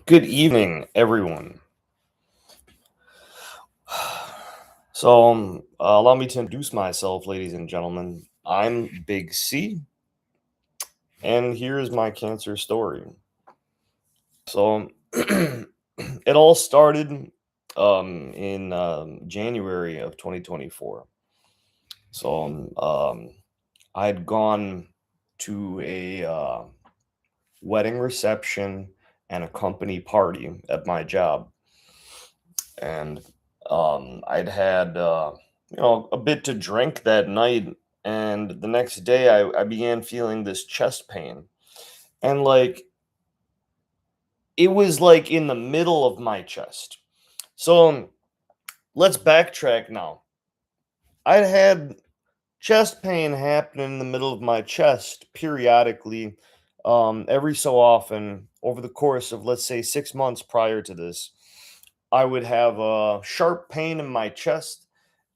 Good evening, everyone. Allow me to introduce myself, ladies and gentlemen. I'm Big C, and here's my cancer story. So, it all started in January of 2024. I had gone to a wedding reception and a company party at my job, and I'd had a bit to drink that night, and the next day I began feeling this chest pain, and it was like in the middle of my chest. So let's backtrack now. I'd had chest pain happen in the middle of my chest periodically, every so often over the course of, let's say, 6 months prior to this. I would have a sharp pain in my chest,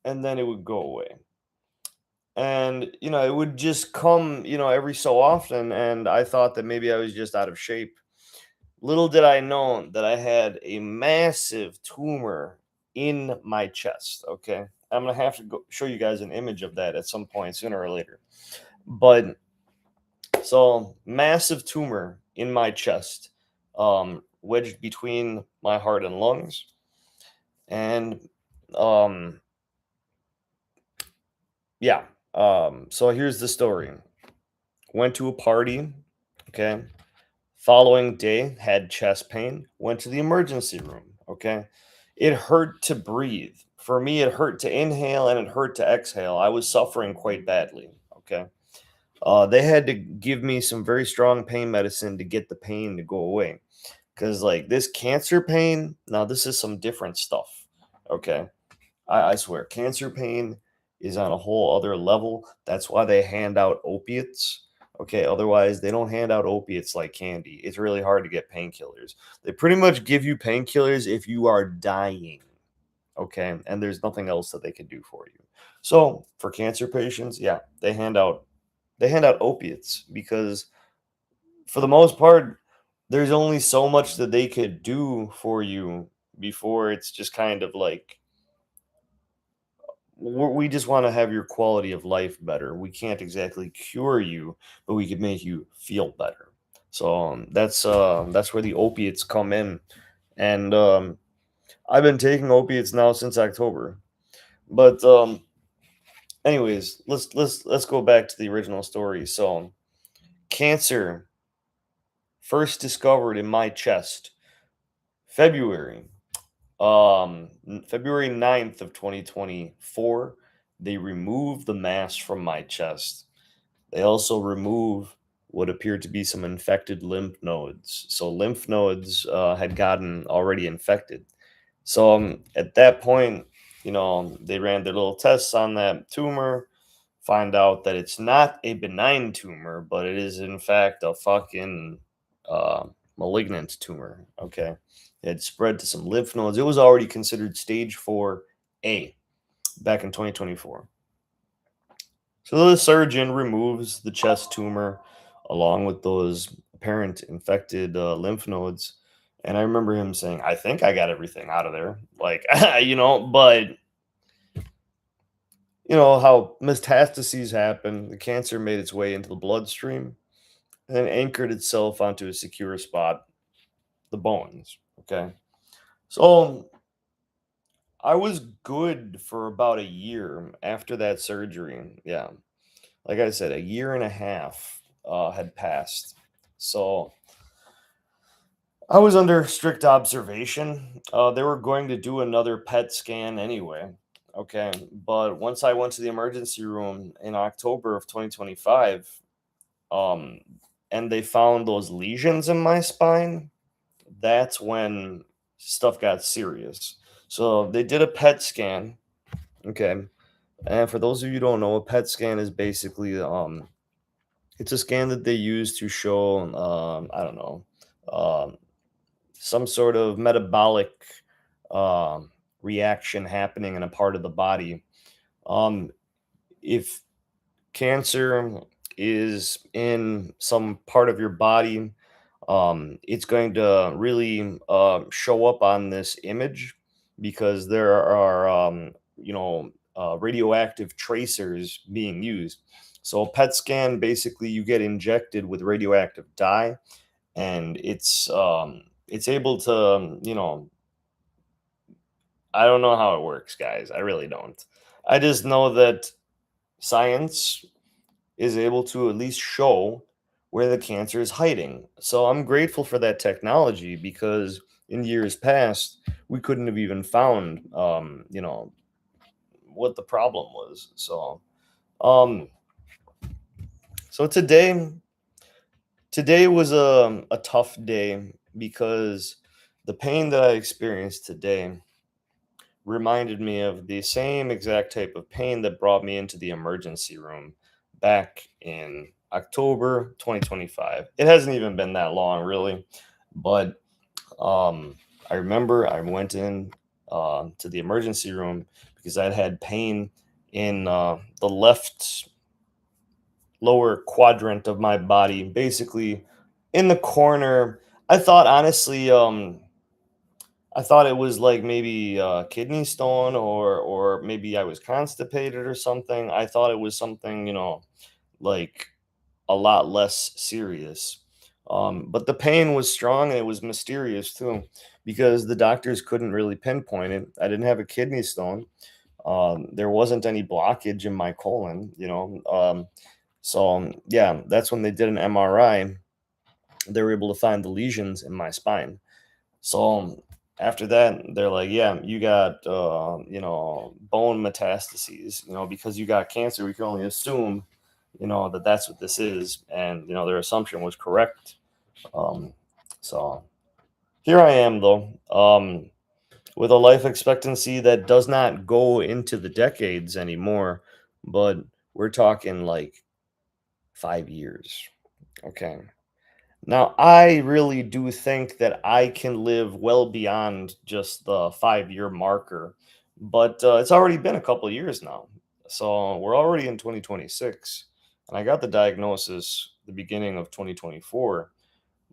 and then it would go away. And, it would just come, every so often. And I thought that maybe I was just out of shape. Little did I know that I had a massive tumor in my chest. Okay. I'm going to have to show you guys an image of that at some point sooner or later. But so, massive tumor in my chest, wedged between my heart and lungs. And, um, yeah. So here's the story. Went to a party, okay? Following day, had chest pain, went to the emergency room, okay? It hurt to breathe. For me, it hurt to inhale and it hurt to exhale. I was suffering quite badly, okay? They had to give me some very strong pain medicine to get the pain to go away. Because, like, this cancer pain, now this is some different stuff, okay? I swear, cancer pain is on a whole other level. That's why they hand out opiates. Okay, otherwise they don't hand out opiates like candy. It's really hard to get painkillers. They pretty much give you painkillers if you are dying. Okay, and there's nothing else that they can do for you. So for cancer patients, yeah, they hand out opiates because for the most part, there's only so much that they could do for you before it's just kind of like we just want to have your quality of life better. We can't exactly cure you, but we could make you feel better. So that's where the opiates come in, and I've been taking opiates now since October. But anyways, let's go back to the original story. So cancer first discovered in my chest February February 9th of 2024. They removed the mass from my chest. They also remove what appeared to be some infected lymph nodes. So lymph nodes had gotten already infected. So at that point, they ran their little tests on that tumor, find out that it's not a benign tumor, but it is in fact a fucking uh, malignant tumor. Okay, it had spread to some lymph nodes. It was already considered stage 4A back in 2024. So the surgeon removes the chest tumor along with those apparent infected lymph nodes. And I remember him saying, I think I got everything out of there. Like, but you know how metastases happen. The cancer made its way into the bloodstream and then anchored itself onto a secure spot, the bones. Okay. So I was good for about a year after that surgery. Yeah. Like I said, a year and a half had passed. So I was under strict observation. They were going to do another PET scan anyway. Okay. But once I went to the emergency room in October of 2025, um, and they found those lesions in my spine, that's when stuff got serious. So they did a PET scan. Okay. And for those of you who don't know, a PET scan is basically it's a scan that they use to show I don't know, um, some sort of metabolic reaction happening in a part of the body. Um, if cancer is in some part of your body, It's going to really show up on this image because there are radioactive tracers being used. So a PET scan, basically you get injected with radioactive dye, and it's able to I don't know how it works, guys. I really don't. I just know that science is able to at least show where the cancer is hiding. So I'm grateful for that technology because in years past we couldn't have even found what the problem was. Um so today was a tough day because the pain that I experienced today reminded me of the same exact type of pain that brought me into the emergency room back in October 2025. It hasn't even been that long, really, but um, I remember I went in to the emergency room because I'd had pain in the left lower quadrant of my body, basically in the corner. I thought honestly, I thought it was like maybe a kidney stone or maybe I was constipated or something. I thought it was something, like a lot less serious. But the pain was strong and it was mysterious too, because the doctors couldn't really pinpoint it. I didn't have a kidney stone. There wasn't any blockage in my colon. Yeah, that's when they did an MRI. They were able to find the lesions in my spine. So after that, they're like, "Yeah, you got bone metastases. Because you got cancer, we can only assume, that that's what this is." And their assumption was correct. Um, so here I am, though, with a life expectancy that does not go into the decades anymore, but we're talking like 5 years. Okay. Now, I really do think that I can live well beyond just the 5 year marker, but it's already been a couple years now. So we're already in 2026, and I got the diagnosis the beginning of 2024.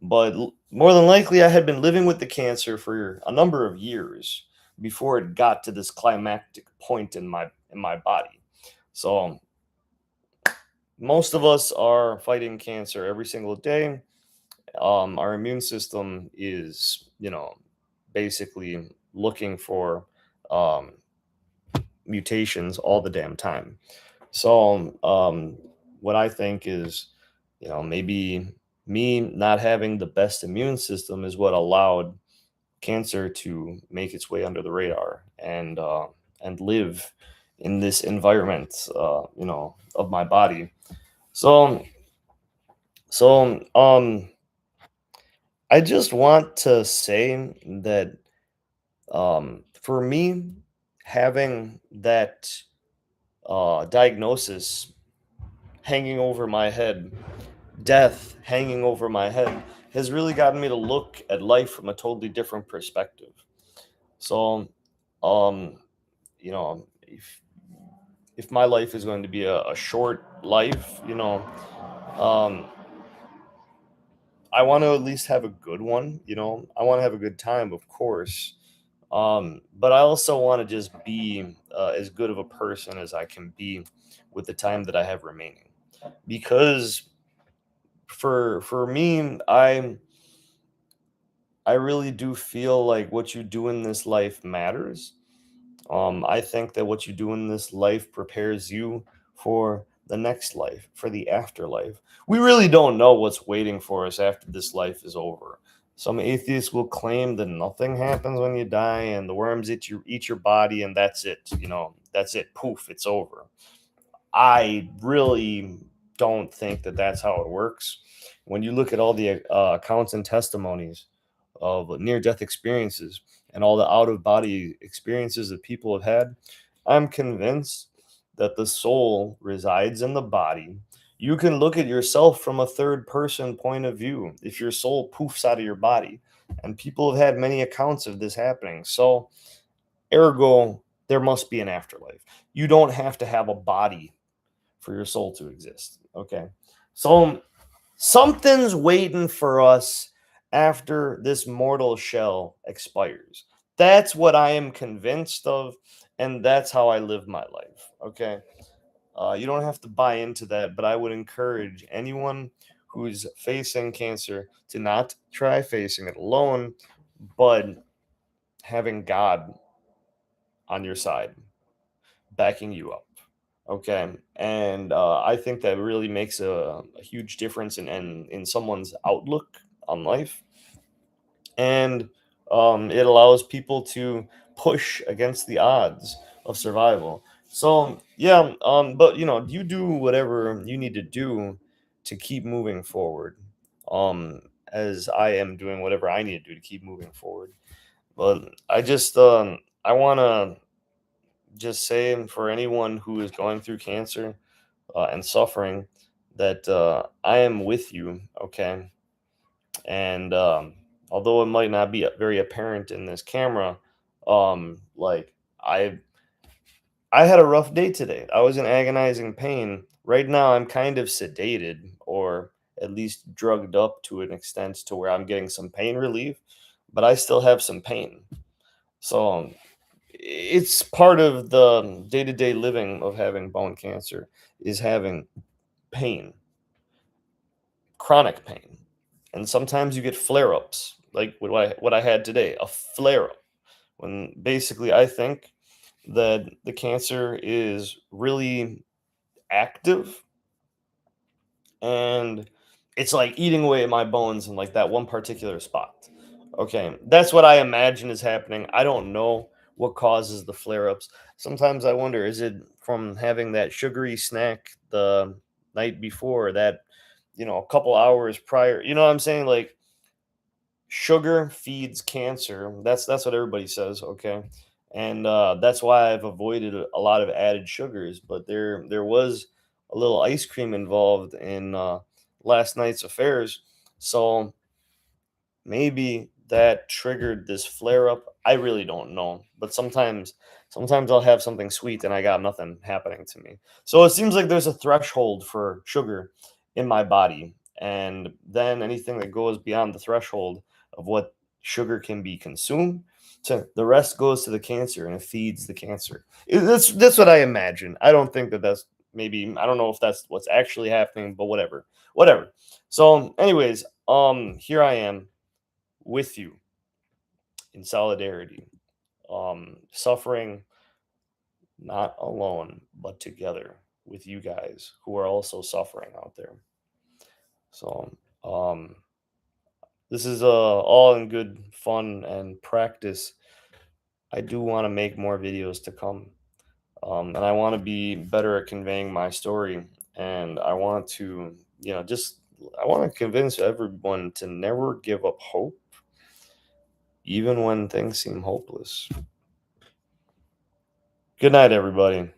But more than likely, I had been living with the cancer for a number of years before it got to this climactic point in my body. So most of us are fighting cancer every single day. Our immune system is basically looking for um, mutations all the damn time. So what I think is maybe me not having the best immune system is what allowed cancer to make its way under the radar and live in this environment of my body. So so um I just want to say that for me, having that diagnosis hanging over my head, death hanging over my head, has really gotten me to look at life from a totally different perspective. So, um, if my life is going to be a short life, um, I want to at least have a good one. I want to have a good time, of course. But I also want to just be as good of a person as I can be with the time that I have remaining. Because for me, I really do feel like what you do in this life matters. I think that what you do in this life prepares you for the next life, for the afterlife. We really don't know what's waiting for us after this life is over. Some atheists will claim that nothing happens when you die and the worms eat your body and that's it. That's it. Poof, it's over. I really don't think that that's how it works. When you look at all the accounts and testimonies of near death experiences and all the out of body experiences that people have had, I'm convinced that the soul resides in the body. You can look at yourself from a third person point of view if your soul poofs out of your body. And people have had many accounts of this happening. So, ergo, there must be an afterlife. You don't have to have a body for your soul to exist. Okay. So, something's waiting for us after this mortal shell expires. That's what I am convinced of, and that's how I live my life. Okay. You don't have to buy into that, but I would encourage anyone who's facing cancer to not try facing it alone, but having God on your side, backing you up. Okay. And I think that really makes a huge difference in someone's outlook on life. And it allows people to push against the odds of survival. So yeah, but you do whatever you need to do to keep moving forward. Um, as I am doing whatever I need to do to keep moving forward. But I want to just say for anyone who is going through cancer and suffering that I am with you. Okay. And although it might not be very apparent in this camera, like I had a rough day today. I was in agonizing pain. Right now I'm kind of sedated, or at least drugged up to an extent to where I'm getting some pain relief, but I still have some pain. So it's part of the day-to-day living of having bone cancer is having pain, chronic pain. And sometimes you get flare-ups, like what I had today, a flare-up, when basically I think that the cancer is really active, and it's like eating away at my bones in like that one particular spot. Okay, that's what I imagine is happening. I don't know what causes the flare-ups. Sometimes I wonder, is it from having that sugary snack the night before, that a couple hours prior? You know what I'm saying? Like, sugar feeds cancer. That's what everybody says, okay? And that's why I've avoided a lot of added sugars. But there was a little ice cream involved in last night's affairs, so maybe that triggered this flare up. I really don't know, but sometimes I'll have something sweet and I got nothing happening to me. So it seems like there's a threshold for sugar in my body, and then anything that goes beyond the threshold of what sugar can be consumed, so the rest goes to the cancer and it feeds the cancer. That's what I imagine. I don't think that that's, maybe I don't know if that's what's actually happening, but whatever. So anyways, here I am with you in solidarity, suffering not alone, but together with you guys who are also suffering out there. So, this is all in good fun and practice. I do want to make more videos to come, and I want to be better at conveying my story. And I want to, just I want to convince everyone to never give up hope, even when things seem hopeless. Good night, everybody.